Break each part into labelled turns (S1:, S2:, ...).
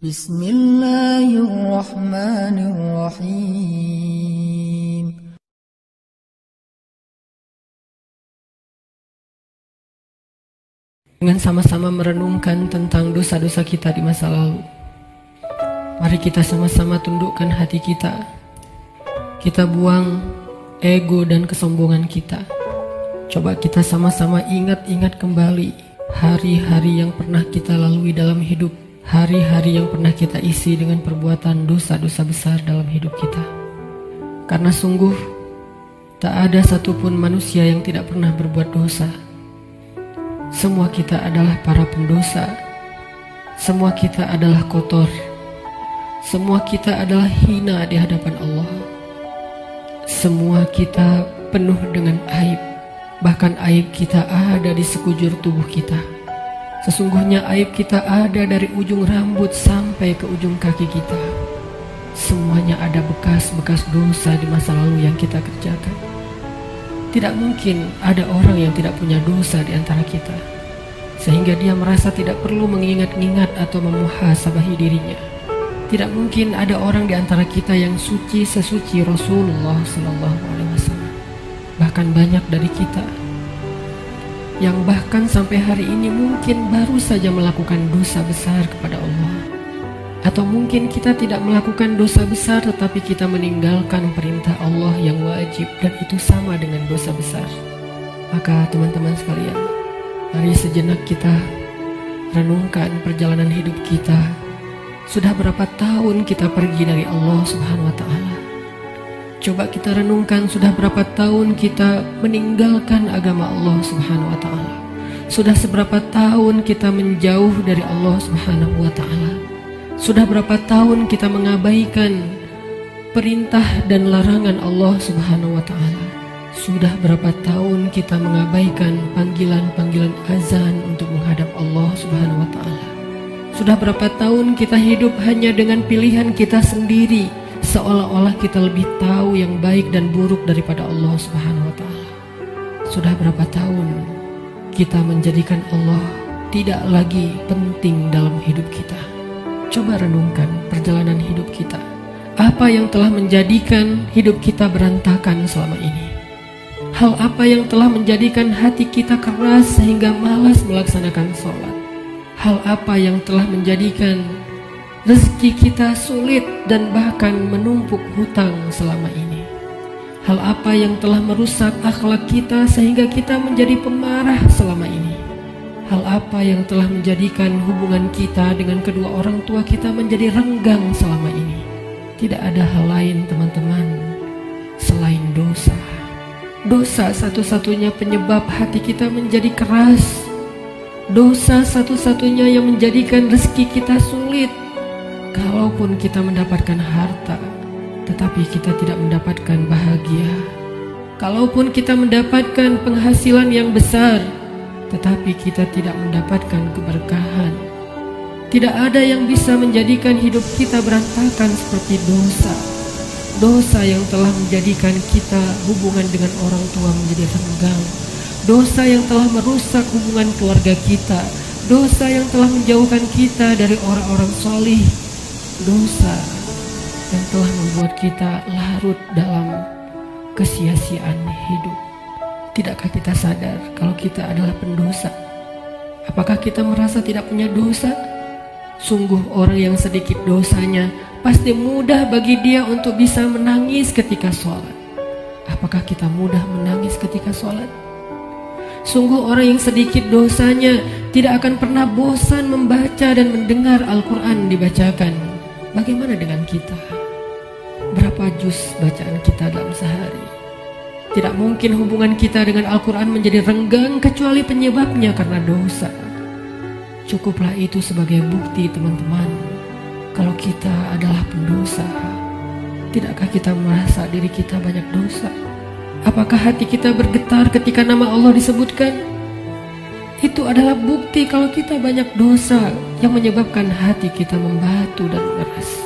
S1: Bismillahirrahmanirrahim. Dengan sama-sama merenungkan tentang dosa-dosa kita di masa lalu, mari kita sama-sama tundukkan hati kita. Kita buang ego dan kesombongan kita. Coba kita sama-sama ingat-ingat kembali hari-hari yang pernah kita lalui dalam hidup, hari-hari yang pernah kita isi dengan perbuatan dosa-dosa besar dalam hidup kita. Karena sungguh tak ada satupun manusia yang tidak pernah berbuat dosa. Semua kita adalah para pendosa. Semua kita adalah kotor. Semua kita adalah hina di hadapan Allah. Semua kita penuh dengan aib. Bahkan aib kita ada di sekujur tubuh kita. Sesungguhnya aib kita ada dari ujung rambut sampai ke ujung kaki kita. Semuanya ada bekas-bekas dosa di masa lalu yang kita kerjakan. Tidak mungkin ada orang yang tidak punya dosa di antara kita, sehingga dia merasa tidak perlu mengingat-ingat atau memuhasabahi dirinya. Tidak mungkin ada orang di antara kita yang suci sesuci Rasulullah SAW. Bahkan banyak dari kita yang bahkan sampai hari ini mungkin baru saja melakukan dosa besar kepada Allah. Atau mungkin kita tidak melakukan dosa besar, tetapi kita meninggalkan perintah Allah yang wajib, dan itu sama dengan dosa besar. Maka teman-teman sekalian, mari sejenak kita renungkan perjalanan hidup kita. Sudah berapa tahun kita pergi dari Allah Subhanahu wa Ta'ala? Coba kita renungkan, sudah berapa tahun kita meninggalkan agama Allah Subhanahu wa Ta'ala? Sudah seberapa tahun kita menjauh dari Allah Subhanahu wa Ta'ala? Sudah berapa tahun kita mengabaikan perintah dan larangan Allah Subhanahu wa Ta'ala? Sudah berapa tahun kita mengabaikan panggilan-panggilan azan untuk menghadap Allah Subhanahu wa Ta'ala? Sudah berapa tahun kita hidup hanya dengan pilihan kita sendiri, seolah-olah kita lebih tahu yang baik dan buruk daripada Allah Subhanahu wa Ta'ala? Sudah berapa tahun kita menjadikan Allah tidak lagi penting dalam hidup kita? Coba renungkan perjalanan hidup kita. Apa yang telah menjadikan hidup kita berantakan selama ini? Hal apa yang telah menjadikan hati kita keras sehingga malas melaksanakan sholat? Hal apa yang telah menjadikan rezeki kita sulit dan bahkan menumpuk hutang selama ini? Hal apa yang telah merusak akhlak kita sehingga kita menjadi pemarah selama ini? Hal apa yang telah menjadikan hubungan kita dengan kedua orang tua kita menjadi renggang selama ini? Tidak ada hal lain, teman-teman, selain dosa. Dosa satu-satunya penyebab hati kita menjadi keras. Dosa satu-satunya yang menjadikan rezeki kita sulit. Kalaupun kita mendapatkan harta, tetapi kita tidak mendapatkan bahagia. Kalaupun kita mendapatkan penghasilan yang besar, tetapi kita tidak mendapatkan keberkahan. Tidak ada yang bisa menjadikan hidup kita berantakan seperti dosa. Dosa yang telah menjadikan kita hubungan dengan orang tua menjadi renggang. Dosa yang telah merusak hubungan keluarga kita. Dosa yang telah menjauhkan kita dari orang-orang solih. Dosa yang telah membuat kita larut dalam kesia-siaan hidup. Tidakkah kita sadar kalau kita adalah pendosa? Apakah kita merasa tidak punya dosa? Sungguh orang yang sedikit dosanya pasti mudah bagi dia untuk bisa menangis ketika sholat. Apakah kita mudah menangis ketika sholat? Sungguh orang yang sedikit dosanya tidak akan pernah bosan membaca dan mendengar Al-Quran dibacakan. Bagaimana dengan kita? Berapa juz bacaan kita dalam sehari? Tidak mungkin hubungan kita dengan Al-Quran menjadi renggang kecuali penyebabnya karena dosa. Cukuplah itu sebagai bukti, teman-teman, kalau kita adalah pendosa. Tidakkah kita merasa diri kita banyak dosa? Apakah hati kita bergetar ketika nama Allah disebutkan? Itu adalah bukti kalau kita banyak dosa yang menyebabkan hati kita membatu dan mengeras.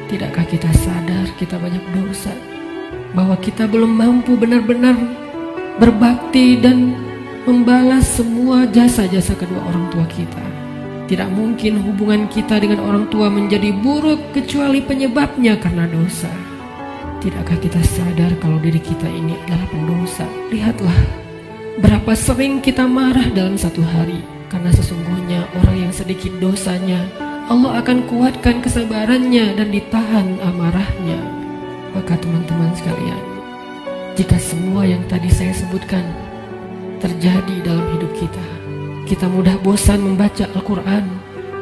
S1: Tidakkah kita sadar kita banyak dosa? Bahwa kita belum mampu benar-benar berbakti dan membalas semua jasa-jasa kedua orang tua kita. Tidak mungkin hubungan kita dengan orang tua menjadi buruk kecuali penyebabnya karena dosa. Tidakkah kita sadar kalau diri kita ini adalah pendosa? Lihatlah berapa sering kita marah dalam satu hari, karena sesungguhnya orang yang sedikit dosanya, Allah akan kuatkan kesabarannya dan ditahan amarahnya. Maka teman-teman sekalian, jika semua yang tadi saya sebutkan terjadi dalam hidup kita, kita mudah bosan membaca Al-Quran,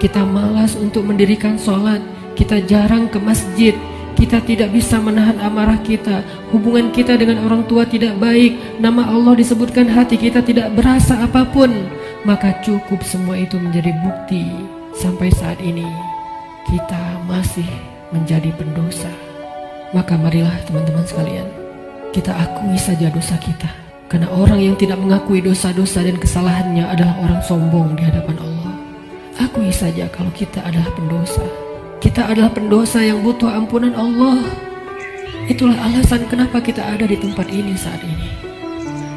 S1: kita malas untuk mendirikan sholat, kita jarang ke masjid, kita tidak bisa menahan amarah kita, hubungan kita dengan orang tua tidak baik, nama Allah disebutkan, hati kita tidak berasa apapun, maka cukup semua itu menjadi bukti sampai saat ini kita masih menjadi pendosa. Maka marilah teman-teman sekalian, kita akui saja dosa kita. Karena orang yang tidak mengakui dosa-dosa dan kesalahannya adalah orang sombong di hadapan Allah. Akui saja kalau kita adalah pendosa. Kita adalah pendosa yang butuh ampunan Allah. Itulah alasan kenapa kita ada di tempat ini saat ini.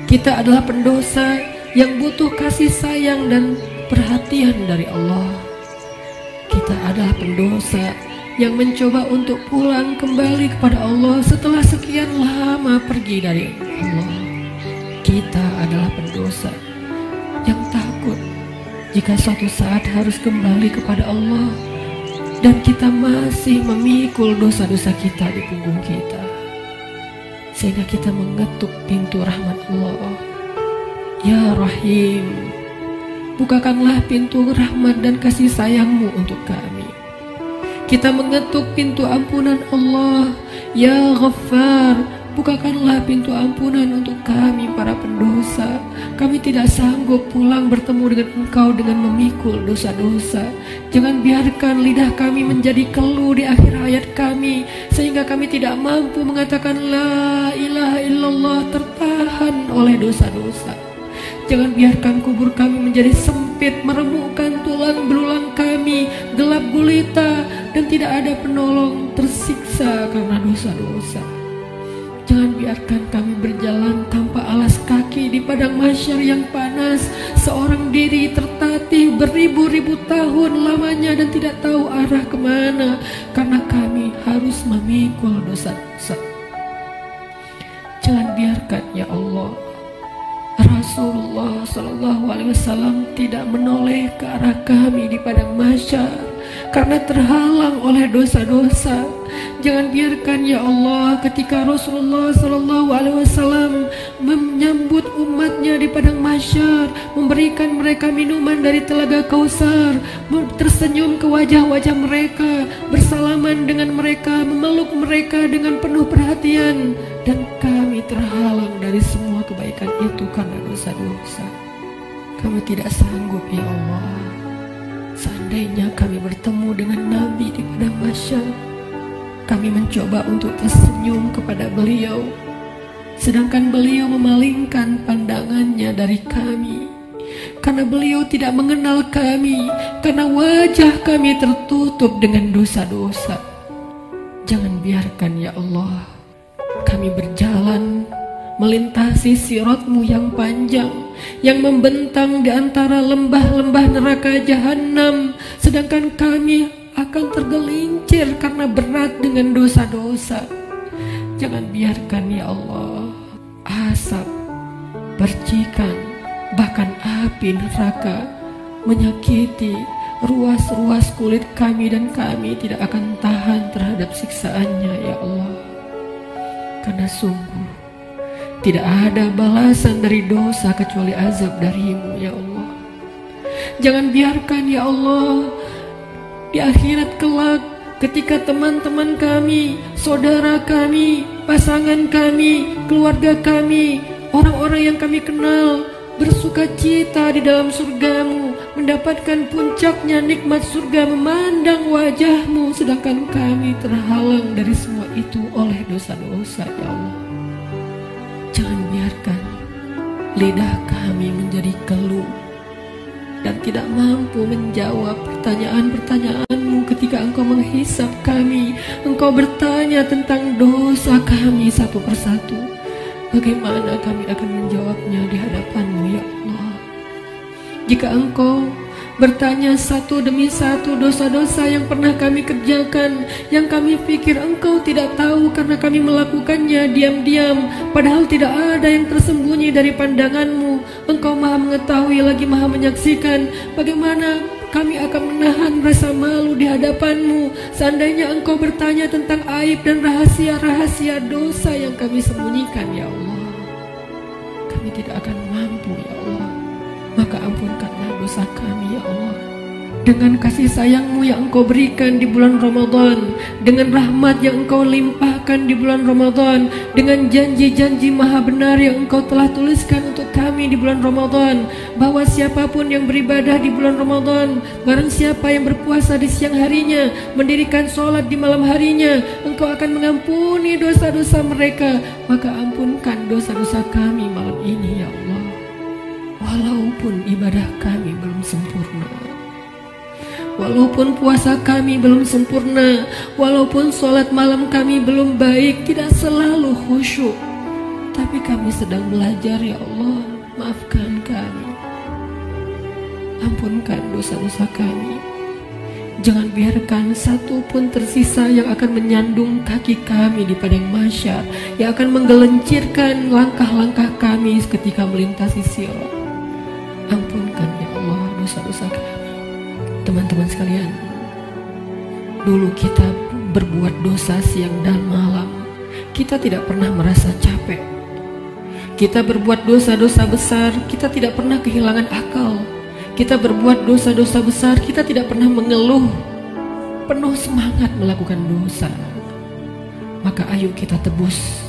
S1: Kita adalah pendosa yang butuh kasih sayang dan perhatian dari Allah. Kita adalah pendosa yang mencoba untuk pulang kembali kepada Allah setelah sekian lama pergi dari Allah. Kita adalah pendosa yang takut jika suatu saat harus kembali kepada Allah, dan kita masih memikul dosa-dosa kita di punggung kita, sehingga kita mengetuk pintu rahmat Allah. Ya Rahim, bukakanlah pintu rahmat dan kasih sayang-Mu untuk kami. Kita mengetuk pintu ampunan Allah. Ya Ghaffar, bukakanlah pintu ampunan untuk kami para pendosa. Kami tidak sanggup pulang bertemu dengan Engkau dengan memikul dosa-dosa. Jangan biarkan lidah kami menjadi keluh di akhir hayat kami, sehingga kami tidak mampu mengatakan La ilaha illallah, tertahan oleh dosa-dosa. Jangan biarkan kubur kami menjadi sempit, meremukkan tulang belulang kami, gelap gulita, dan tidak ada penolong, tersiksa karena dosa-dosa. Jangan biarkan kami berjalan tanpa alas kaki di padang mahsyar yang panas, seorang diri tertatih beribu-ribu tahun lamanya dan tidak tahu arah kemana, karena kami harus memikul dosa-dosa. Jangan biarkan ya Allah Rasulullah SAW tidak menoleh ke arah kami di padang mahsyar karena terhalang oleh dosa-dosa. Jangan biarkan ya Allah ketika Rasulullah SAW menyambut umatnya di padang mahsyar, memberikan mereka minuman dari telaga Kausar, tersenyum ke wajah-wajah mereka, bersalaman dengan mereka, memeluk mereka dengan penuh perhatian, dan kami terhalang dari semua kebaikan itu karena dosa-dosa. Kami tidak sanggup ya Allah. Seandainya kami bertemu dengan Nabi di padang mahsyar, kami mencoba untuk tersenyum kepada beliau, sedangkan beliau memalingkan pandangannya dari kami, karena beliau tidak mengenal kami, karena wajah kami tertutup dengan dosa-dosa. Jangan biarkan ya Allah kami berjalan melintasi sirat-Mu yang panjang, yang membentang di antara lembah-lembah neraka jahanam, sedangkan kami akan tergelincir karena berat dengan dosa-dosa. Jangan biarkan ya Allah asap, percikan, bahkan api neraka menyakiti ruas-ruas kulit kami, dan kami tidak akan tahan terhadap siksaannya ya Allah. Karena sungguh tidak ada balasan dari dosa kecuali azab dari-Mu ya Allah. Jangan biarkan ya Allah di akhirat kelak ketika teman-teman kami, saudara kami, pasangan kami, keluarga kami, orang-orang yang kami kenal bersuka cita di dalam surga-Mu, mendapatkan puncaknya nikmat surga, memandang wajah-Mu, sedangkan kami terhalang dari semua itu oleh dosa-dosa ya Allah. Jangan biarkan lidah kami menjadi keluh dan tidak mampu menjawab pertanyaan-pertanyaan-Mu ketika Engkau menghisap kami. Engkau bertanya tentang dosa kami satu persatu. Bagaimana kami akan menjawabnya di hadapan-Mu ya Allah? Jika Engkau bertanya satu demi satu dosa-dosa yang pernah kami kerjakan, yang kami pikir Engkau tidak tahu karena kami melakukannya diam-diam, padahal tidak ada yang tersembunyi dari pandangan-Mu. Engkau Maha mengetahui lagi Maha menyaksikan. Bagaimana kami akan menahan rasa malu di hadapan-Mu seandainya Engkau bertanya tentang aib dan rahasia-rahasia dosa yang kami sembunyikan, ya Allah. Kami tidak akan mampu, ya Allah. Maka ampunkanlah dosa kami, ya Allah. Dengan kasih sayang-Mu yang Engkau berikan di bulan Ramadan, dengan rahmat yang Engkau limpahkan di bulan Ramadan, dengan janji-janji maha benar yang Engkau telah tuliskan untuk kami di bulan Ramadan, bahwa siapapun yang beribadah di bulan Ramadan, barang siapa yang berpuasa di siang harinya, mendirikan sholat di malam harinya, Engkau akan mengampuni dosa-dosa mereka. Maka ampunkan dosa-dosa kami malam ini, ya Allah. Walaupun ibadah kami belum sempurna, walaupun puasa kami belum sempurna, walaupun sholat malam kami belum baik, tidak selalu khusyuk, tapi kami sedang belajar, ya Allah. Maafkan kami, ampunkan dosa-dosa kami. Jangan biarkan satu pun tersisa yang akan menyandung kaki kami di padang mahsyar, yang akan menggelincirkan langkah-langkah kami ketika melintasi sirat. Ampunkan, ya Allah, dosa-dosa kami. Teman-teman sekalian, dulu kita berbuat dosa siang dan malam, kita tidak pernah merasa capek. Kita berbuat dosa-dosa besar, kita tidak pernah kehilangan akal. Kita berbuat dosa-dosa besar, kita tidak pernah mengeluh, penuh semangat melakukan dosa. Maka ayo kita tebus.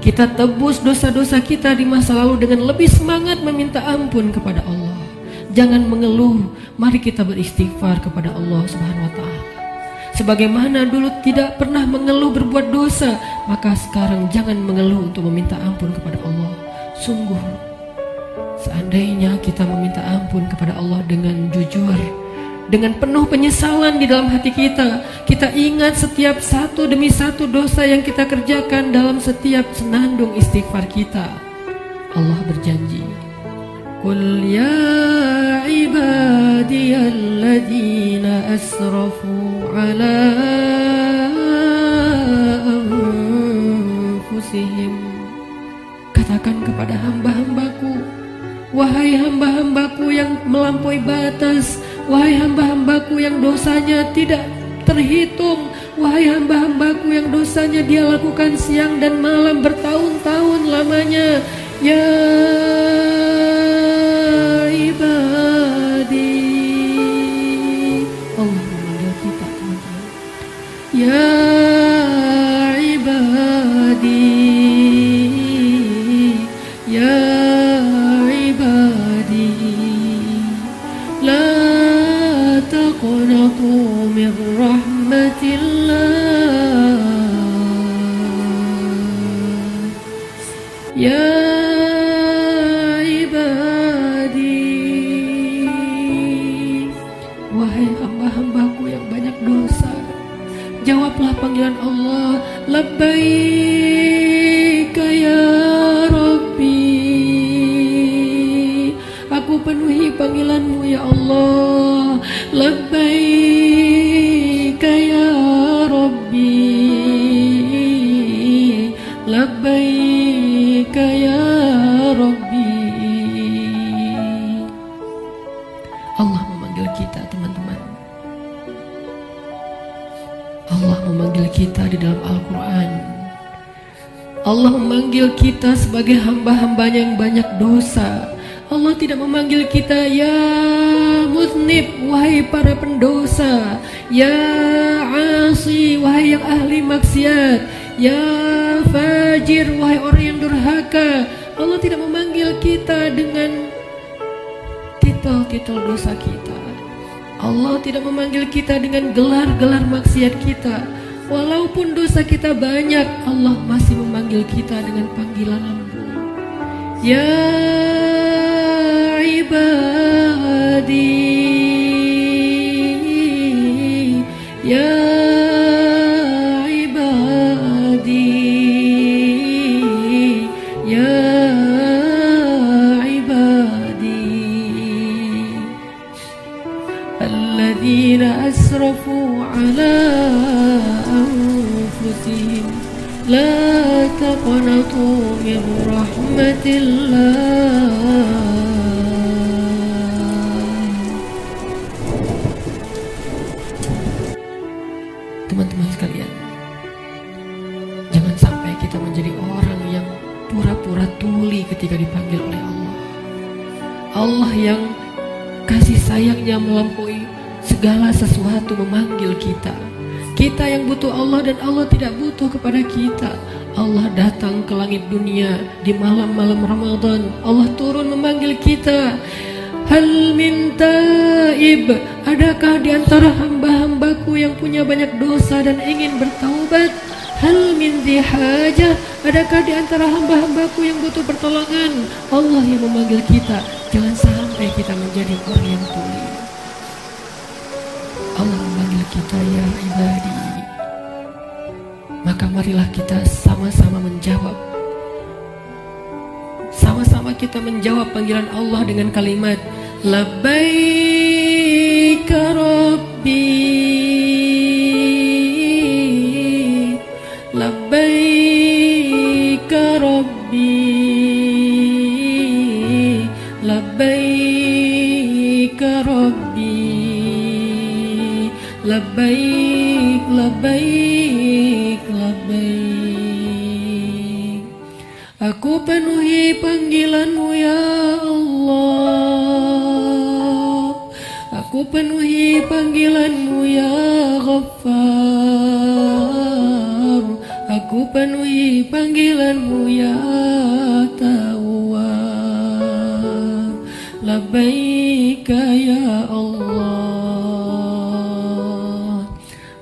S1: Kita tebus dosa-dosa kita di masa lalu dengan lebih semangat meminta ampun kepada Allah. Jangan mengeluh, mari kita beristighfar kepada Allah Subhanahu wa Ta'ala. Sebagaimana dulu tidak pernah mengeluh berbuat dosa, maka sekarang jangan mengeluh untuk meminta ampun kepada Allah. Sungguh, seandainya kita meminta ampun kepada Allah dengan jujur, dengan penuh penyesalan di dalam hati kita, kita ingat setiap satu demi satu dosa yang kita kerjakan dalam setiap senandung istighfar kita. Allah berjanji, Qul ya ibadiyalladzina asrafu ala anfusihim. Katakan kepada hamba-hambaku, wahai hamba-hambaku yang melampaui batas, wahai hamba-hambaku yang dosanya tidak terhitung, wahai hamba-hambaku yang dosanya dia lakukan siang dan malam bertahun-tahun lamanya. Ya ibadi, Allah memanggil kita, teman-teman. Ya ibadi, ya ibadi, la taqnatu min rahmatillah. Ya jawablah panggilan Allah. Labbaika ya Rabbi, aku penuhi panggilanmu ya Allah. Labbaika ya Rabbi, labbaika ya Rabbi. Allah memanggil kita, teman-teman. Allah memanggil kita di dalam Al-Quran. Allah memanggil kita sebagai hamba-hambanya yang banyak dosa. Allah tidak memanggil kita ya muznib, wahai para pendosa, ya asi, wahai yang ahli maksiat, ya fajir, wahai orang yang durhaka. Allah tidak memanggil kita dengan titel-titel dosa kita. Allah tidak memanggil kita dengan gelar-gelar maksiat kita. Walaupun dosa kita banyak, Allah masih memanggil kita dengan panggilan lembut. Ya ibadi, ya ibadi, ya ibadi. على أنفسهم لا تقنطوا من رحمة الله. Teman-teman sekalian, jangan sampai kita menjadi orang yang pura-pura tuli ketika dipanggil oleh Allah. Allah yang kasih sayangnya melampaui segala sesuatu memanggil kita. Kita yang butuh Allah dan Allah tidak butuh kepada kita. Allah datang ke langit dunia di malam-malam Ramadan. Allah turun memanggil kita. Hal min taib, adakah di antara hamba-hambaku yang punya banyak dosa dan ingin bertaubat? Hal min dihajah, adakah di antara hamba-hambaku yang butuh pertolongan? Allah yang memanggil kita. Jangan sampai kita menjadi orang yang tuli. Allah memanggil kita, ya ibadi. Maka marilah kita sama-sama menjawab. Sama-sama kita menjawab panggilan Allah dengan kalimat Labbaik Rabbi, Labbaik Rabbi, Labbaik Rabbi, Labbaik, Labbaik, Labbaik. Aku penuhi panggilanmu ya Allah, aku penuhi panggilanmu ya Ghaffar, aku penuhi panggilanmu ya Tawwab. Labbaika ya Allah.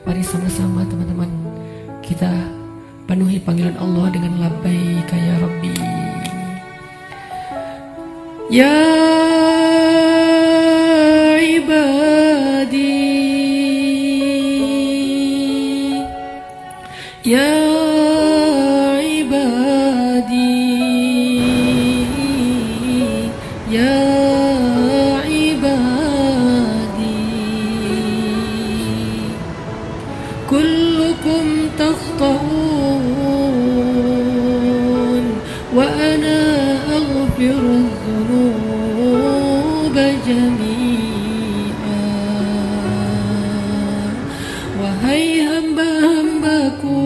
S1: Mari sama-sama teman-teman kita penuhi panggilan Allah dengan labbaika ya Rabbi. Ya ibadi, ya ibadi, ya ibadi, kullukum takhta'un wa ana aghfiru dzunuba jami'a. Wahai hamba-hambaku,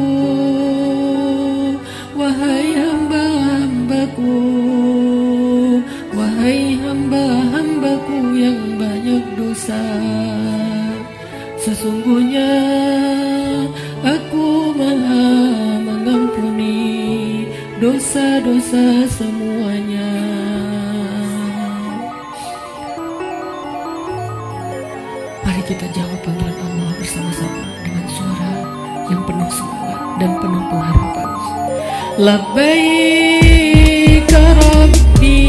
S1: wahai hamba-hambaku, wahai hamba-hambaku yang banyak dosa, sesungguhnya aku Maha mengampuni dosa-dosa semuanya. Mari kita jawab panggilan Allah bersama-sama dengan suara yang penuh semangat dan penuh pengharapan. Labbaik Rabbi,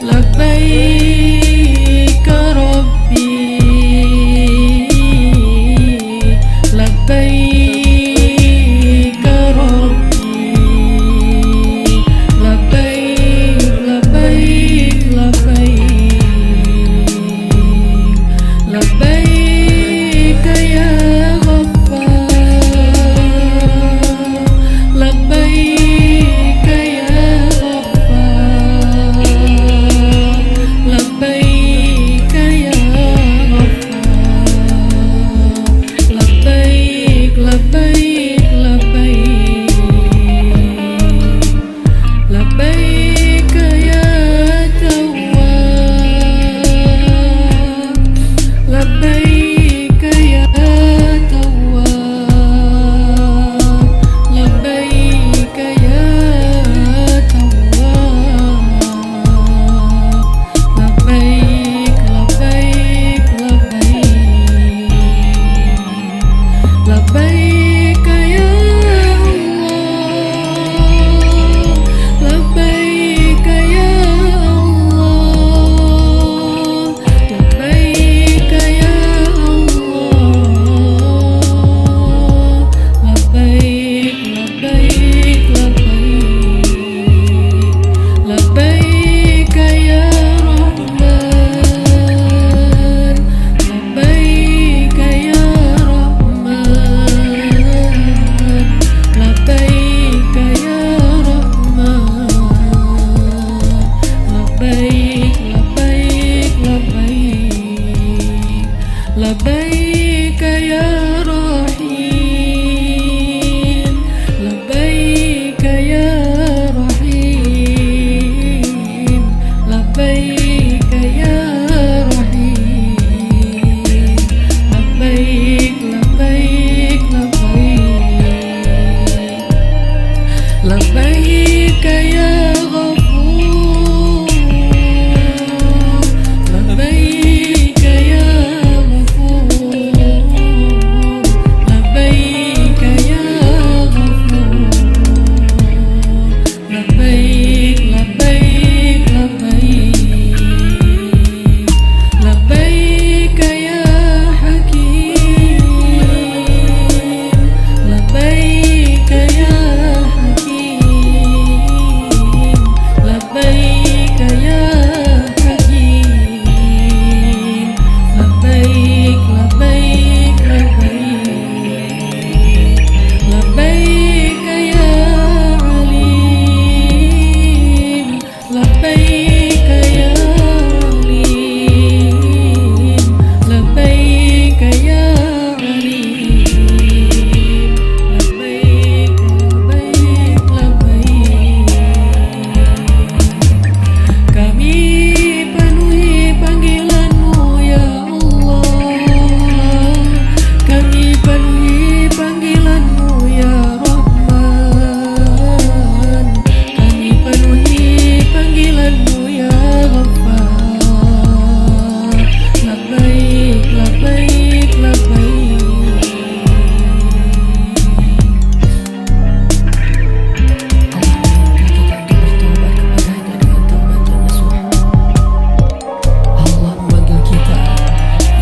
S1: Labbaik Rabbi, Labbaik Rabbi, Labbaik, Labbaik, Labbaik, Labbaik ya Ghaffar, Labbaik لبيك يا رحيم لبيك يا رحيم لبيك يا رحيم لبيك لبيك لبيك لبيك يا غفور لبيك يا غفور لبيك يا غفور لبيك لبيك لبيك لبيك يا حكيم لبيك يا حكيم لبيك يا حكيم لبيك لبيك لبيك لبيك يا عليم لبيك يا عليم لبيك يا عليم لبيك لبيك لبيك kami penuhi panggilan-Mu ya Allah kami penuhi panggilan-Mu ya Rahman kami penuhi panggilan-Mu ya Ghaffar labbaik labbaik labbaik Allah memanggil kita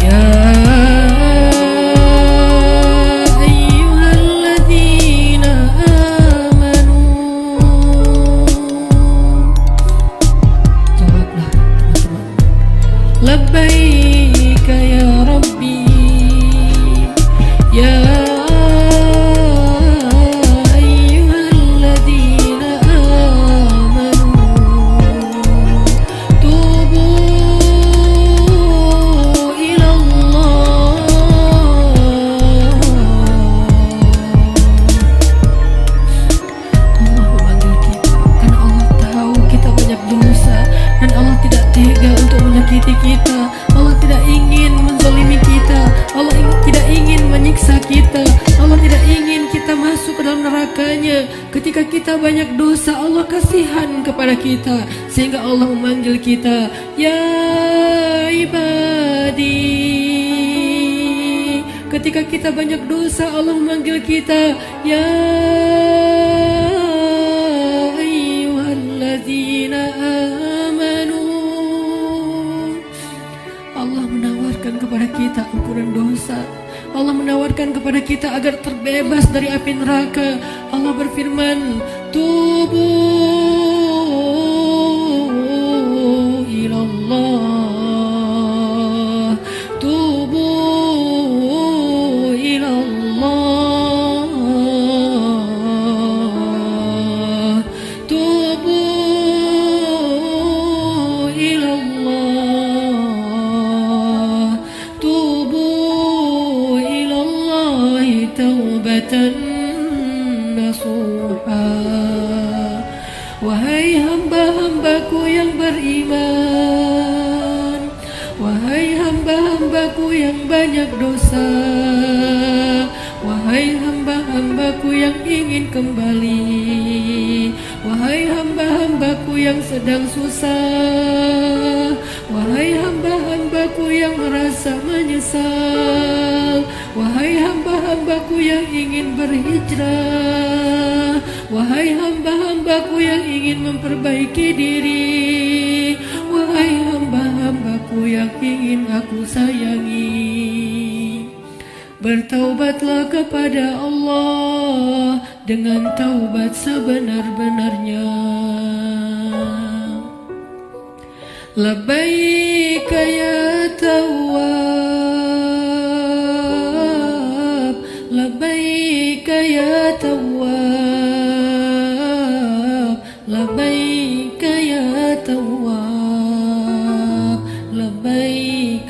S1: ya ayyuhalladzina amanu jawablah teman-teman labbaik ya Rabbi ya ayyuhalladzina amanu tubu ila Allah Allah memanggil kita karena Allah tahu kita banyak dosa dan Allah tidak tega untuk menyakiti kita. Allah tidak ingin menzalimi kita. Allah tidak ingin menyiksa kita. Allah tidak ingin kita masuk ke dalam nerakanya. Ketika kita banyak dosa, Allah kasihan kepada kita sehingga Allah memanggil kita ya ibadi. Ketika kita banyak dosa, Allah memanggil kita ya ayyuhalladzina amanu. Allah menawarkan kepada kita ampunan dosa. Allah menawarkan kepada kita agar terbebas dari api neraka. Allah berfirman, tubu ilallah, tubu ilallah, tubu ilallah, tubu ilallah taubatan nasuha. Wahai hamba-hambaku yang beriman, wahai hamba-hambaku yang banyak dosa, wahai hamba-hambaku yang ingin kembali, wahai hamba-hambaku yang sedang susah, wahai hamba-hambaku yang merasa menyesal, wahai hamba-hambaku yang ingin berhijrah, wahai hamba-hambaku yang ingin memperbaiki diri, wahai hamba-hambaku yang ingin aku sayangi, bertaubatlah kepada Allah dengan taubat sebenar-benarnya. Labbaik ya Tawwab, labbaik ya Tawwab, labbaik ya Tawwab, labbaik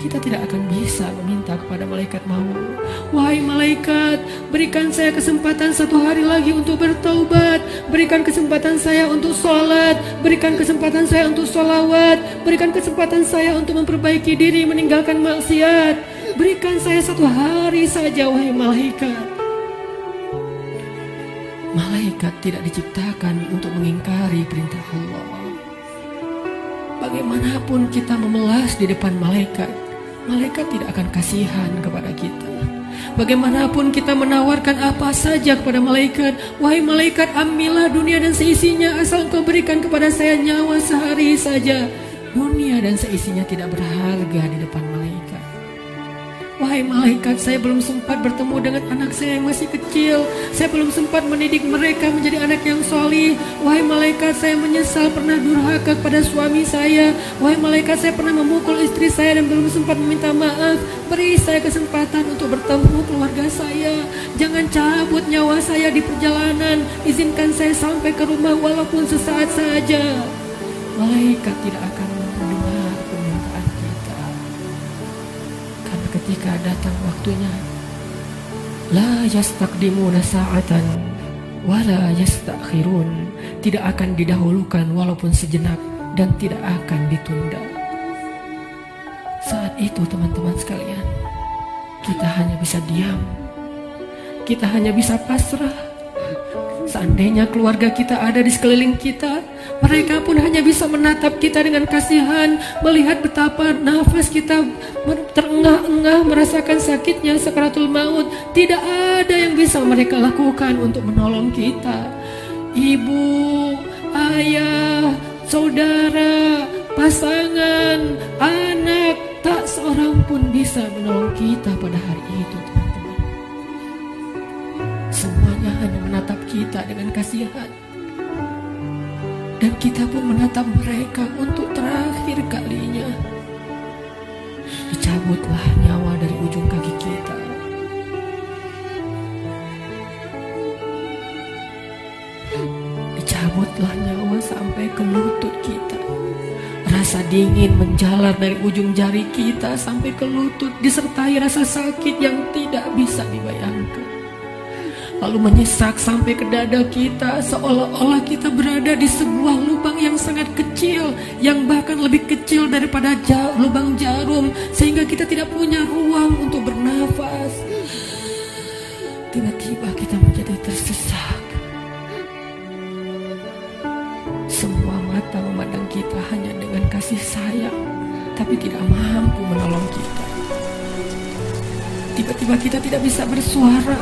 S1: kita tidak akan bisa meminta kepada malaikat maut, wahai malaikat, berikan saya kesempatan 1 hari lagi untuk bertaubat, berikan kesempatan saya untuk sholat, berikan kesempatan saya untuk sholawat, berikan kesempatan saya untuk memperbaiki diri, meninggalkan maksiat, berikan saya 1 hari saja, wahai malaikat. Malaikat tidak diciptakan untuk mengingkari perintah Allah. Bagaimanapun kita memelas di depan malaikat, malaikat tidak akan kasihan kepada kita. Bagaimanapun kita menawarkan apa saja kepada malaikat, wahai malaikat, ambillah dunia dan seisinya asal engkau berikan kepada saya nyawa sehari saja. Dunia dan seisinya tidak berharga di depan malaikat. Wahai malaikat, saya belum sempat bertemu dengan anak saya yang masih kecil. Saya belum sempat mendidik mereka menjadi anak yang solih. Wahai malaikat, saya menyesal pernah durhaka kepada suami saya. Wahai malaikat, saya pernah memukul istri saya dan belum sempat meminta maaf. Beri saya kesempatan untuk bertemu keluarga saya. Jangan cabut nyawa saya di perjalanan. Izinkan saya sampai ke rumah walaupun sesaat saja. Malaikat tidak akan mendengar permintaan kita. Karena ketika datang waktunya, la yastaqdimuna sa'atan wa la yastakhirun, tidak akan didahulukan walaupun sejenak dan tidak akan ditunda. Saat itu teman-teman sekalian, kita hanya bisa diam, kita hanya bisa pasrah. Seandainya keluarga kita ada di sekeliling kita, mereka pun hanya bisa menatap kita dengan kasihan, melihat betapa nafas kita terengah-engah, merasakan sakitnya sakaratul maut. Tidak ada yang bisa mereka lakukan untuk menolong kita. Ibu, ayah, saudara, pasangan, anak, tak seorang pun bisa menolong kita pada hari itu, teman-teman. Semuanya hanya menatap kita dengan kasihan, dan kita pun menatap mereka untuk terakhir kalinya. Dicabutlah nyawa dari ujung kaki kita. Dicabutlah nyawa sampai ke lutut kita. Rasa dingin menjalar dari ujung jari kita sampai ke lutut, disertai rasa sakit yang tidak bisa dibayangkan. Lalu menyesak sampai ke dada kita, seolah-olah kita berada di sebuah lubang yang sangat kecil, yang bahkan lebih kecil daripada lubang jarum, sehingga kita tidak punya ruang untuk bernafas. Tiba-tiba kita menjadi tersesak. Semua mata memandang kita hanya dengan kasih sayang, tapi tidak mampu menolong kita. Tiba-tiba kita tidak bisa bersuara.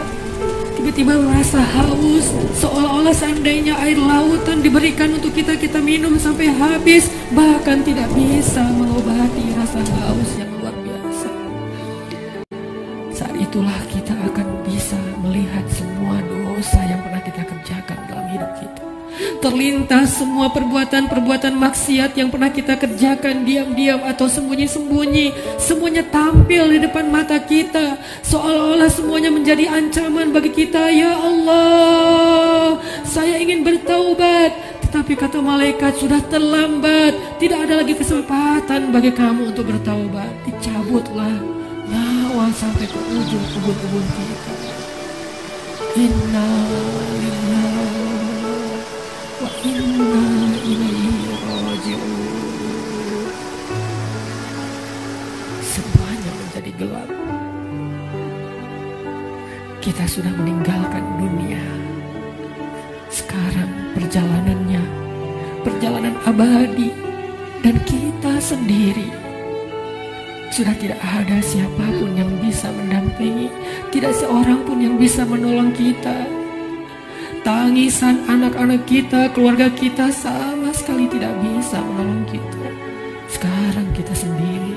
S1: Tiba-tiba merasa haus, seolah-olah seandainya air lautan diberikan untuk kita minum sampai habis, bahkan tidak bisa mengobati rasa haus yang luar biasa. Saat itulah kita akan bisa melihat semua dosa yang pernah kita kerjakan dalam hidup kita. Terlintas semua perbuatan-perbuatan maksiat yang pernah kita kerjakan diam-diam atau sembunyi-sembunyi. Semuanya tampil di depan mata kita, seolah-olah semuanya menjadi ancaman bagi kita. Ya Allah, saya ingin bertaubat, tetapi kata malaikat sudah terlambat. Tidak ada lagi kesempatan bagi kamu untuk bertaubat. Dicabutlah nyawa sampai ke ujung ubun-ubun kita. Inna lillahi wa inna ilaihi raji'un. Semuanya menjadi gelap. Kita sudah meninggalkan dunia. Sekarang perjalanannya, perjalanan abadi, dan kita sendiri. Sudah tidak ada siapapun yang bisa mendampingi, tidak seorang pun yang bisa menolong kita. Tangisan anak-anak kita, keluarga kita sama sekali tidak bisa menolong kita. Sekarang kita sendiri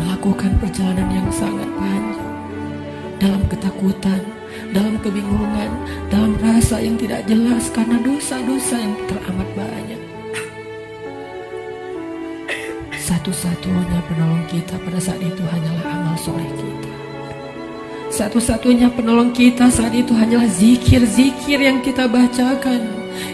S1: melakukan perjalanan yang sangat panjang, dalam ketakutan, dalam kebingungan, dalam rasa yang tidak jelas karena dosa-dosa yang teramat banyak. Satu-satunya penolong kita pada saat itu hanyalah amal soleh kita. Satu-satunya penolong kita saat itu hanyalah zikir-zikir yang kita bacakan,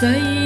S1: Sayyidina